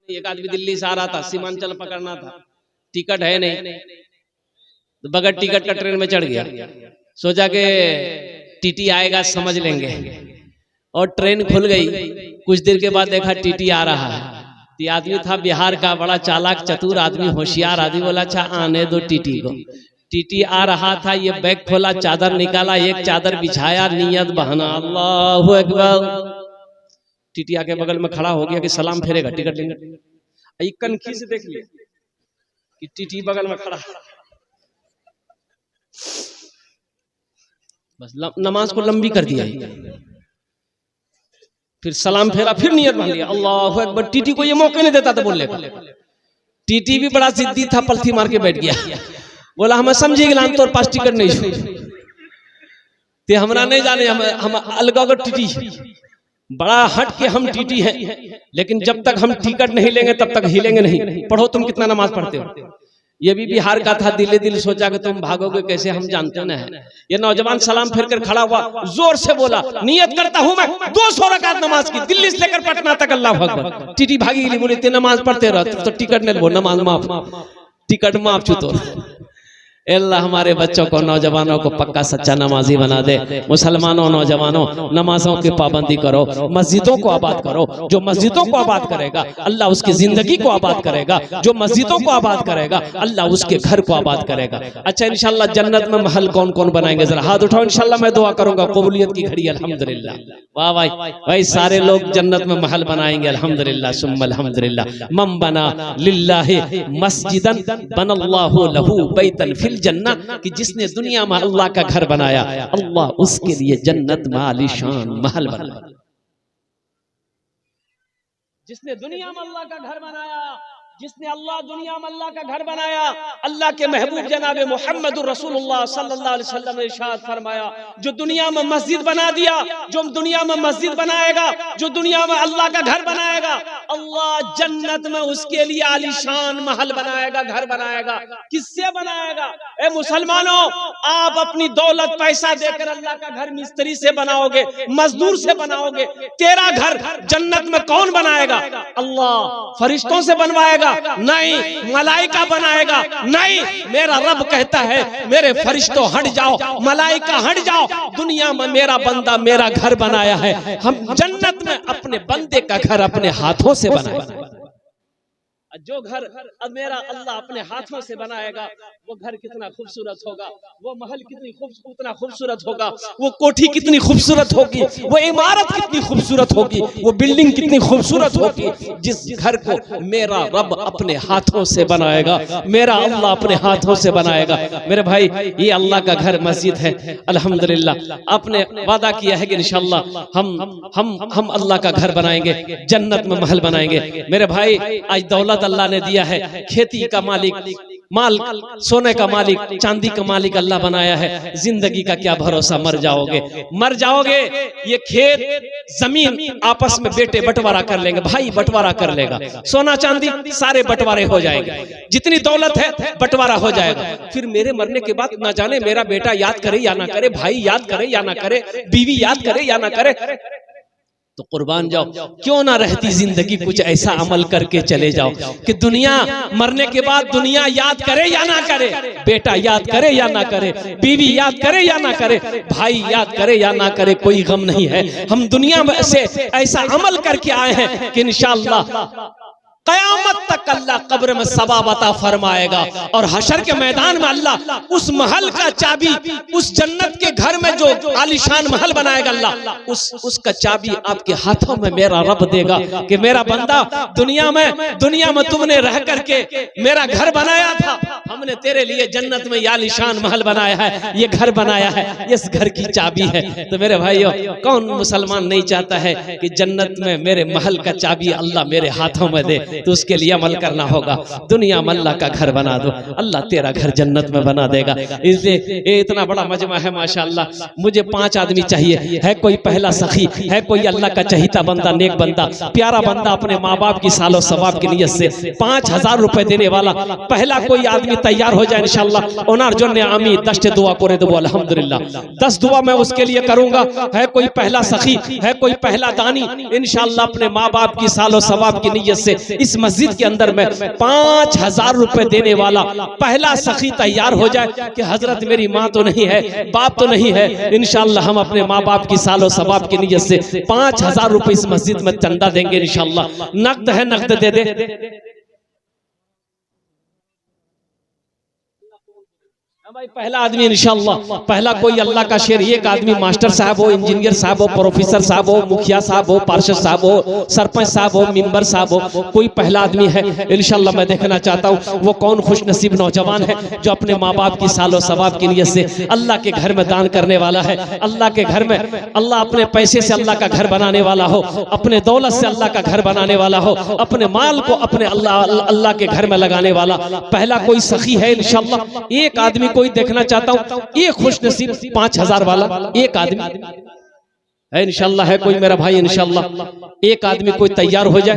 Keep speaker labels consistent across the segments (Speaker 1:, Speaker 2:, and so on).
Speaker 1: एक आदमी दिल्ली से आ रहा था, सीमांचल पकड़ना था, टिकट है नहीं, तो बगैर टिकट का ट्रेन में चढ़ गया। सोचा कि टीटी आएगा समझ लेंगे, और ट्रेन खुल गई। कुछ देर के बाद देखा टीटी आ रहा है। तो आदमी था बिहार का, बड़ा चालाक चतुर आदमी, होशियार आदमी। बोला अच्छा आने दो टीटी को। टीटी आ रहा था, ये बैग खोला, चादर निकाला, एक चादर बिछाया, नियत बहाना अल्लाहु अकबर। टीटी आके बगल में खड़ा हो गया कि सलाम फेरेगा, टिकट लेंगे। कनखी से देख लिया कि टीटी बगल में खड़ा, बस नमाज को लंबी कर दिया। फिर सलाम फेरा, फिर नियत बांध लिया अल्लाहु अकबर। टीटी को ये मौके नहीं देता था बोलने का। टीटी भी बड़ा जिद्दी था, पलथी मार के बैठ गया। बोला हमें समझी कि तोर पास टिकट नहीं ते हमरा नहीं जाने, हम अलग टीटी, बड़ा हट के हम टीटी हैं, लेकिन जब तक हम टिकट नहीं लेंगे तब तक हिलेंगे नहीं। पढ़ो तुम कितना नमाज पढ़ते हो। ये भी बिहार का था, दिले दिल सोचा कि तुम भागोगे कैसे, हम जानते न है। ये नौजवान सलाम फेर कर खड़ा हुआ, जोर से बोला नियत करता हूं मैं 200 रकात नमाज की, दिल्ली से लेकर पटना तक, अल्लाह अकबर। टीटी भागी, बोले ते नमाज पढ़ते रहो तो टिकट नहीं लो, नमाज माफ, टिकट माफ छूतो। अल्लाह हमारे बच्चों को, नौजवानों को पक्का सच्चा नमाजी बना दे। मुसलमानों, नौजवानों, नमाजों की पाबंदी करो, मस्जिदों को आबाद करो। जो मस्जिदों को आबाद करेगा अल्लाह उसकी जिंदगी को आबाद करेगा, जो मस्जिदों को आबाद करेगा अल्लाह उसके घर को आबाद करेगा। अच्छा इंशाल्लाह जन्नत में महल कौन कौन बनाएंगे, जरा हाथ उठाओ, इंशाल्लाह मैं दुआ करूंगा कबूलियत की घड़ी। अल्हम्दुलिल्लाह, वाह भाई भाई, सारे लोग जन्नत में महल बनाएंगे। अल्हम्दुलिल्लाह सुम्मा अल्हम्दुलिल्लाह। मम बना लिल्लाहि मस्जिदन बनल्लाहु लहू बैतन फिल जन्नत, कि जिसने दुनिया में अल्लाह का घर बनाया अल्लाह उसके लिए जन्नत में आलीशान महल बनाया। जिसने दुनिया में अल्लाह का घर बनाया, जिसने अल्लाह दुनिया में अल्लाह का घर बनाया, अल्लाह के महबूब जनाब मोहम्मद रसूलुल्लाह सल्लल्लाहु अलैहि वसल्लम ने इरशाद फरमाया, जो दुनिया में मस्जिद बना दिया, जो दुनिया में मस्जिद बनाएगा, जो दुनिया में अल्लाह का घर बनाएगा, अल्लाह जन्नत में उसके लिए आलीशान महल बनाएगा, घर बनाएगा। किससे बनाएगा? ए मुसलमानों, आप अपनी दौलत पैसा देकर अल्लाह का घर मिस्त्री से बनाओगे, मजदूर से बनाओगे। तेरा घर जन्नत में कौन बनाएगा? अल्लाह। फरिश्तों से बनवाएगा? नहीं। मलाइका बनाएगा? नहीं। मेरा रब कहता है मेरे फरिश्तों हट जाओ, मलाइका हट जाओ, दुनिया में मेरा बंदा मेरा घर बनाया है। हम जन्नत में अपने बंदे का घर अपने हाथों से बनाएगा। जो घर अब मेरा अल्लाह अपने हाथों से बनाएगा, वो घर कितना खूबसूरत होगा, वो महल कितना खूबसूरत होगा, वो कोठी कितनी खूबसूरत होगी, वो इमारत कितनी खूबसूरत होगी, वो बिल्डिंग कितनी खूबसूरत होगी। जिस घर को मेरा रब अपने हाथों से बनाएगा, मेरा अल्लाह अपने हाथों से बनाएगा। मेरे भाई, ये अल्लाह का घर मस्जिद है। अल्हम्दुलिल्लाह, आपने वादा किया है कि इंशाअल्लाह हम अल्लाह का घर बनाएंगे, जन्नत में महल बनाएंगे। मेरे भाई, आज दौलत अल्लाह ने दिया है, खेती का मालिक, माल सोने का मालिक, चांदी का मालिक अल्लाह बनाया है। जिंदगी का क्या भरोसा, मर जाओगे, मर जाओगे। ये खेत जमीन आपस में बेटे बंटवारा कर लेंगे, भाई बंटवारा कर लेगा, सोना चांदी सारे बंटवारे हो जाएंगे, जितनी दौलत है बंटवारा हो जाएगा। फिर मेरे मरने के बाद ना जाने मेरा बेटा याद करे या ना करे, भाई याद करे या ना करे, बीवी याद करे या ना करे। तो कुर्बान जाओ, क्यों ना रहती जिंदगी कुछ ऐसा अमल करके चले जाओ कि दुनिया मरने के बाद दुनिया याद करे या ना करे, बेटा याद करे या ना करे, बीवी याद करे या ना करे, भाई याद करे या ना करे, कोई गम नहीं है। हम दुनिया में से ऐसा अमल करके आए हैं कि इंशाअल्लाह कयामत तक अल्लाह कब्र में सवाब अता फरमाएगा, और हशर के मैदान में अल्लाह उस महल का चाबी, उस जन्नत के घर में जो आलीशान महल बनाएगा अल्लाह उसका चाबी आपके हाथों में मेरा रब देगा कि मेरा बंदा, दुनिया में तुमने रह करके मेरा घर बनाया था, हमने तेरे लिए जन्नत में आलीशान महल बनाया है, ये घर बनाया है, इस घर की चाबी है। तो मेरे भाइयों, कौन मुसलमान नहीं चाहता है कि जन्नत में मेरे महल का चाबी अल्लाह मेरे हाथों में दे? तो उसके लिए अमल करना होगा। दुनिया में अल्लाह का घर बना दो, अल्लाह तेरा घर जन्नत में बना देगा। इसलिए ये इतना बड़ा मजमा है माशाअल्लाह। मुझे 5 आदमी चाहिए, है कोई पहला सखी, है कोई अल्लाह का चहीता बंदा, नेक बंदा, प्यारा बंदा, अपने माँ बाप की सालो सवाब की नियत से 5000 रुपए देने वाला पहला कोई आदमी तैयार हो जाए इंशाअल्लाह। ओनार जो ने आमी 10 दुआ करे दो अल्हम्दुलिल्लाह, 10 दुआ मैं उसके लिए करूंगा। है कोई पहला सखी, है कोई पहला दानी, इंशाअल्लाह अपने माँ बाप की सालो सवाब की नियत से इस मस्जिद के अंदर में 5000 रुपए देने वाला पहला सखी तैयार हो जाए कि हजरत मेरी माँ तो नहीं है, बाप तो नहीं है, इंशाल्लाह हम अपने माँ बाप की सालो सवाब की नीयत से 5000 रुपए इस मस्जिद में चंदा देंगे इंशाल्लाह। नकद है, नकद दे दे भाई। पहला आदमी इंशाल्लाह, पहला कोई अल्लाह का शेर, एक आदमी मास्टर साहब हो, इंजीनियर साहब हो, प्रोफेसर साहब हो, मुखिया साहब हो, पार्षद साहब हो, सरपंच साहब हो, मेंबर साहब हो, कोई पहला आदमी है इंशाल्लाह। मैं देखना चाहता हूँ वो कौन खुश नसीब नौजवान है जो अपने माँ बाप की सालो सवाब की नियत से अल्लाह के घर में दान करने वाला है। अल्लाह के घर में, अल्लाह अपने पैसे से अल्लाह का घर बनाने वाला हो, अपने दौलत से अल्लाह का घर बनाने वाला हो, अपने माल को अपने अल्लाह के घर में लगाने वाला पहला कोई सखी है इंशाल्लाह। एक आदमी कोई देखना चाहता हूं, एक खुश नसीब 5000 वाला एक आदमी है इंशाल्लाह। है कोई मेरा भाई इंशाल्लाह, एक आदमी कोई तैयार हो जाए।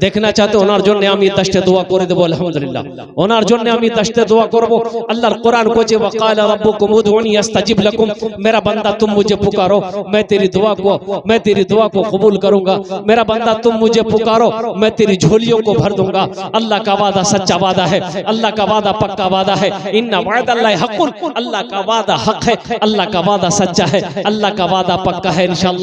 Speaker 1: देखना चाहते हो ओनार जोन्ने आमी दस्ते दुआ करे देबो अल्हम्दुलिल्लाह। ओनार जोन्ने आमी दस्ते दुआ करबो। अल्लाह कुरान कोचे वकाल रब्बुकुम उदउनी अस्तजिब लकुम, मेरा बंदा तुम मुझे पुकारो मैं तेरी दुआ को कबूल करूंगा। मेरा बंदा तुम मुझे पुकारो मैं तेरी झोलियों को भर दूंगा। अल्लाह का वादा सच्चा वादा है, अल्लाह का वादा पक्का वादा है। इन्ना वअदल्लाहि हक़्क़ुन, अल्लाह का वादा हक है, अल्लाह का वादा सच्चा है, अल्लाह का वादा पक्का है इंशाल्लाह।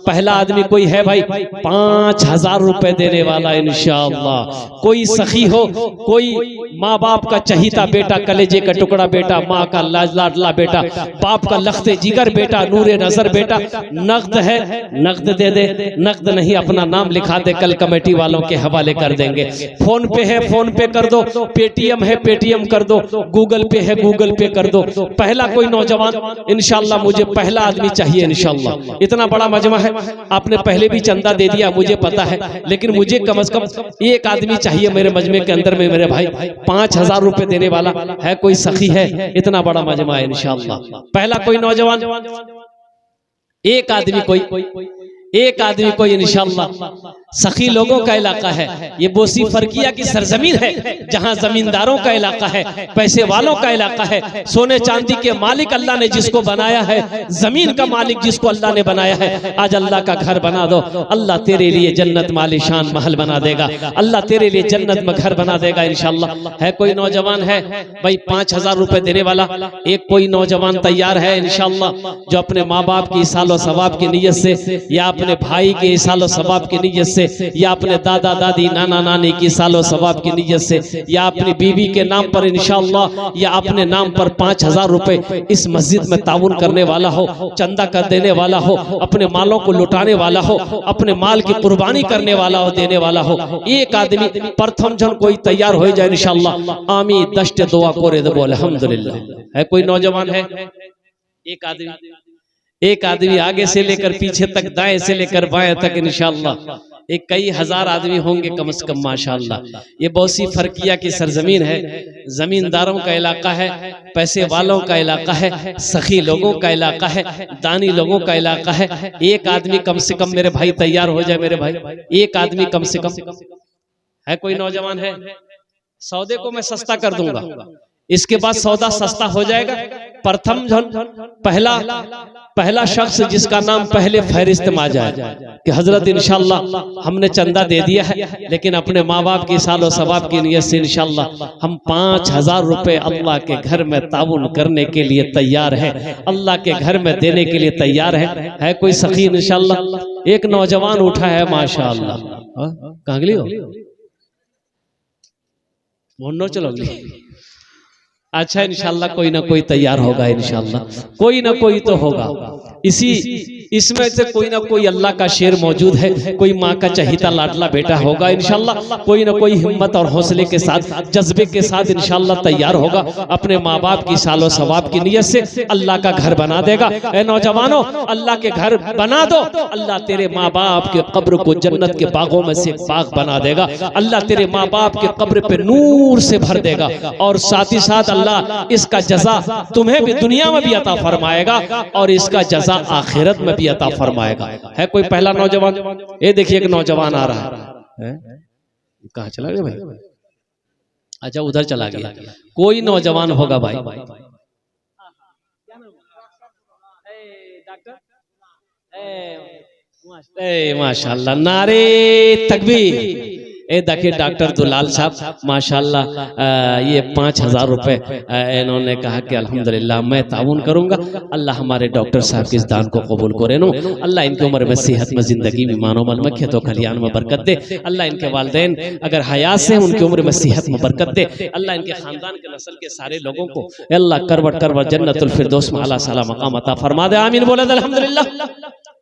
Speaker 1: पहला आदमी कोई है भाई 5000 रुपए देने वाला इंशाअल्लाह। कोई सखी हो, कोई माँ बाप का चहीता बेटा, कलेजे का टुकड़ा बेटा, माँ का लाडला बेटा, बाप का लख्ते जिगर बेटा, नूरे नजर बेटा, नकद है नकद दे दे, नकद नहीं अपना नाम लिखा दे, कल कमेटी वालों के हवाले कर देंगे। फोन पे है फोन पे कर दो, पेटीएम है पेटीएम कर दो, गूगल पे है गूगल पे कर दो। पहला कोई नौजवान इंशाअल्लाह, मुझे पहला आदमी चाहिए इंशाअल्लाह। इतना बड़ा मजमा है, आपने पहले भी चंदा दे दिया मुझे पता है, लेकिन मुझे कम से कम एक आदमी चाहिए मेरे मजमे के अंदर में मेरे भाई। 5000 रुपए देने वाला है कोई सखी है, इतना बड़ा मजमा है इंशाअल्लाह। पहला कोई नौजवान, एक आदमी कोई इंशाअल्लाह। सखी लोगों का इलाका है ये, बोसी फरकिया की सरजमीन है जहां जमींदारों का इलाका है, पैसे वालों का इलाका है। सोने चांदी के मालिक अल्लाह ने जिसको बनाया है, जमीन का मालिक जिसको अल्लाह ने बनाया है, आज अल्लाह का घर बना दो, अल्लाह तेरे लिए जन्नत में आलीशान महल बना देगा, अल्लाह तेरे लिए जन्नत में घर बना देगा इंशाअल्लाह। है कोई नौजवान है भाई 5000 रुपए देने वाला, एक कोई नौजवान तैयार है इंशाअल्लाह जो अपने माँ बाप की सालो सवाब की नीयत से, या अपने भाई के सालो सवाब की नीयत से, या अपने दादा दादी नाना नानी की सालो सवाब की नीयत से, या अपनी बीवी के नाम पर इंशाअल्लाह, या अपने नाम पर 5000 रुपए इस मस्जिद में ताउन करने वाला हो, चंदा कर देने वाला हो, अपने मालों को लुटाने वाला हो, अपने माल की कुर्बानी करने वाला हो, देने वाला हो। एक आदमी प्रथम जन कोई तैयार हो जाए इंशाअल्लाह। आमी दस्ते दुआ करे देबो अल्हम्दुलिल्लाह। है कोई नौजवान है, एक आदमी आगे से लेकर पीछे तक, दाएं से लेकर बाएं तक इंशाअल्लाह। एक कई हजार आदमी होंगे कम से कम माशाअल्लाह। ये बोसी फरकिया की सरजमीन है, जमींदारों का इलाका है, पैसे वालों का इलाका है, सखी लोगों का इलाका है, दानी लोगों का इलाका है। एक आदमी कम से कम मेरे भाई तैयार हो जाए मेरे भाई, एक आदमी कम से कम। है कोई नौजवान है, सौदे को मैं सस्ता कर दूंगा, इसके बाद सौदा सस्ता हो जाएगा। प्रथम जन पहला शख्स जिसका नाम पहले फहरिस्त में आ जाए कि हजरत इंशाअल्लाह हमने चंदा दे दिया है, लेकिन अपने माँ बाप की सालो सवाब की नियत से इंशाअल्लाह हम 5000 रुपए अल्लाह के घर में ताउन करने के लिए तैयार है, अल्लाह के घर में देने के लिए तैयार है। है कोई सखी इंशाअल्लाह। एक नौजवान उठा है माशाअल्लाह, कांगली हो मोहनो चलोगी। अच्छा इंशाअल्लाह कोई ना कोई तैयार होगा इंशाअल्लाह, कोई ना कोई तो होगा। इसमें से कोई ना कोई अल्लाह का शेर मौजूद है, कोई माँ का चहीता लाडला बेटा होगा इंशाअल्लाह। कोई ना कोई हिम्मत और हौसले के साथ, जज्बे के साथ इंशाअल्लाह तैयार होगा, अपने माँ बाप की सालो सवाब की नियत से अल्लाह का घर बना देगा। ए नौजवानों, अल्लाह के घर बना दो, अल्लाह तेरे माँ बाप के कब्र को जन्नत के बागों में से बाग बना देगा, अल्लाह तेरे माँ बाप के कब्र पे नूर से भर देगा, और साथ ही साथ अल्लाह इसका जजा तुम्हें भी दुनिया में भी अता फरमाएगा और इसका जजा आखिरत में भी अता फरमाएगा। है कोई पहला नौजवान? ये देखिए एक नौजवान आ रहा है, कहाँ चला गया भाई? अच्छा उधर चला गया। कोई नौजवान होगा भाई, माशाअल्लाह, नारे तकबीर, ए देखिए डॉक्टर दुलाल साहब माशाल्लाह ये 5,000 रुपए इन्होंने कहा कि अल्हम्दुलिल्लाह मैं ताउन करूंगा। अल्लाह हमारे डॉक्टर साहब के इस दान को कबूल करे नो। अल्लाह इनकी उम्र में सेहत में जिंदगी में मानो मल में खेतों खलियान में बरकत दे। अल्लाह इनके वालिदैन अगर हयात से उनकी उम्र में सेहत में बरकत दे। अल्लाह इनके खानदान के नस्ल के सारे लोगों को अल्लाह करवट करवट जन्नतुल फिरदौस में आला साला मकाम अता फरमा दे। आमीन बोले अल्हम्दुलिल्लाह।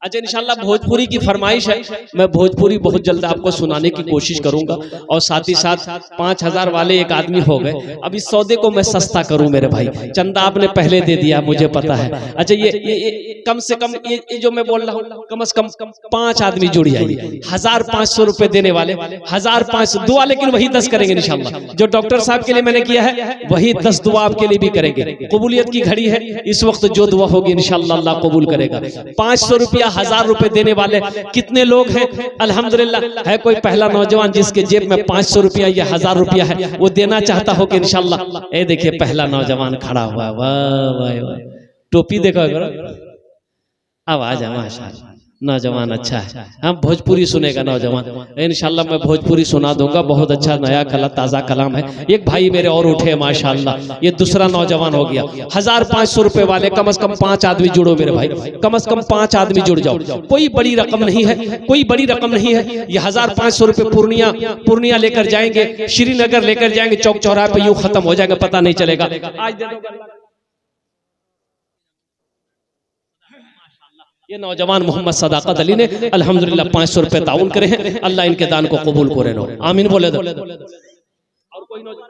Speaker 1: अच्छा इंशाल्लाह भोजपुरी की फरमाइश है, मैं भोजपुरी बहुत जल्द आपको सुनाने की कोशिश करूंगा और साथ ही साथ 5,000 वाले एक आदमी हो गए। अब इस सौदे को मैं सस्ता करूं मेरे भाई, चंदा आपने पहले दे दिया मुझे पता है। अच्छा ये कम से कम ये जो मैं बोल रहा हूँ कम से कम 5 आदमी जुड़ जाइए। 1,500 रुपए देने वाले 1,500 दुआ, लेकिन वही 10 करेंगे इंशाल्लाह। जो डॉक्टर साहब के लिए मैंने किया है वही 10 दुआ आपके लिए भी करेंगे। कबूलियत की घड़ी है इस वक्त, जो दुआ होगी इंशाल्लाह अल्लाह कबूल करेगा। 500 रुपया 1,000 रुपए देने वाले कितने लोग हैं? अल्हम्दुलिल्लाह है कोई पहला नौजवान जिसके जेब में 500 रुपया या 1,000 रुपया है, वो देना चाहता हो कि इंशाल्लाह। ये देखिए पहला नौजवान खड़ा हुआ, वाह वाह वाह, टोपी देखो, आवाज है माशाल्लाह, नौजवान अच्छा है। हम भोजपुरी सुनेगा नौजवान, इंशाल्लाह मैं भोजपुरी सुना दूंगा। बहुत अच्छा नया कला ताजा कलाम है। एक भाई मेरे और उठे माशाल्लाह, ये दूसरा नौजवान हो गया। 1,500 रुपए वाले कम से कम 5 आदमी जुड़ो मेरे भाई, कम से कम 5 आदमी जुड़ जाओ। कोई बड़ी रकम नहीं है, कोई बड़ी रकम नहीं है। ये 1,500 रुपए पूर्णिया लेकर जाएंगे, श्रीनगर लेकर जाएंगे, चौक चौराहे पे यूं खत्म हो जाएगा, पता नहीं चलेगा। आज दे दो ये नौजवान मोहम्मद सदाकत अली ने अल्हम्दुलिल्लाह 500 रुपए ताउन करे हैं। अल्लाह इनके दान को कबूल करे नो। आमीन बोले दो। और कोई नौजवान